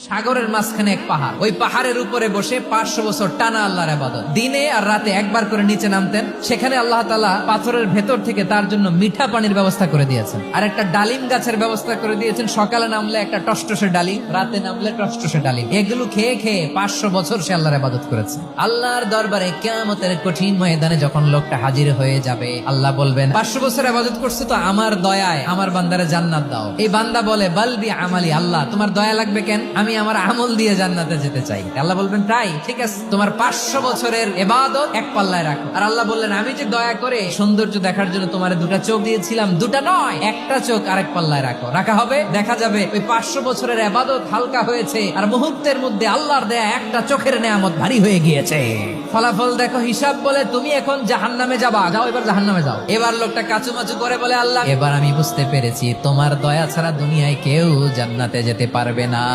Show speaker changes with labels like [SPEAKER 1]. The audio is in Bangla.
[SPEAKER 1] সাগরের মাঝখানে এক পাহাড়, ওই পাহাড়ের উপরে বসে 500 বছর টানা আল্লাহর ইবাদত। দিনে আর রাতে একবার করে নিচে নামতেন। সেখানে আল্লাহ তাআলা পাথরের ভেতর থেকে তার জন্য মিঠা পানির ব্যবস্থা করে দিয়েছেন, আর একটা ডালিম গাছের ব্যবস্থা করে দিয়েছেন। সকালে নামলে একটা টসটসে ডালিম, রাতে নামলে টসটসে ডালিম। এগুলো খেয়ে খেয়ে 500 বছর সে আল্লাহর ইবাদত করেছে। আল্লাহর দরবারে কিয়ামতের কঠিন ময়দানে যখন লোকটা হাজির হয়ে যাবে, আল্লাহ বলবেন 500 বছর ইবাদত করছে তো আমার দয়ায় আমার বান্দারে জান্নাত দাও। এই বান্দা বলে বালবি আমালি, আল্লাহ তোমার দয়া লাগবে কেন, আমি আমার আমল দিয়ে জান্নাতে যেতে চাই। আল্লাহ বলবেন তাই, ঠিক আছে, তোমার 500 বছরের ইবাদত এক পাল্লায় রাখো। আর আল্লাহ বললেন আমি যে দয়া করে সৌন্দর্য দেখার জন্য তোমার দুটা চোখ দিয়েছিলাম, দুটা নয় একটা চোখ আরেক পাল্লায় রাখো। রাখা হবে, দেখা যাবে ওই 500 বছরের ইবাদত হালকা হয়েছে, আর মুহূর্তের মধ্যে আল্লাহর দেয়া একটা চোখের নেয়ামত ভারী হয়ে গিয়েছে। ফলাফল দেখো, হিসাব বলে তুমি এখন জাহান্নামে যাবা, যাও এবার জাহান্নামে যাও। এবার লোকটা কাচুমাচু করে বলে আল্লাহ এবার আমি বুঝতে পেরেছি তোমার দয়া ছাড়া দুনিয়ায় কেউ জান্নাতে যেতে পারবে না।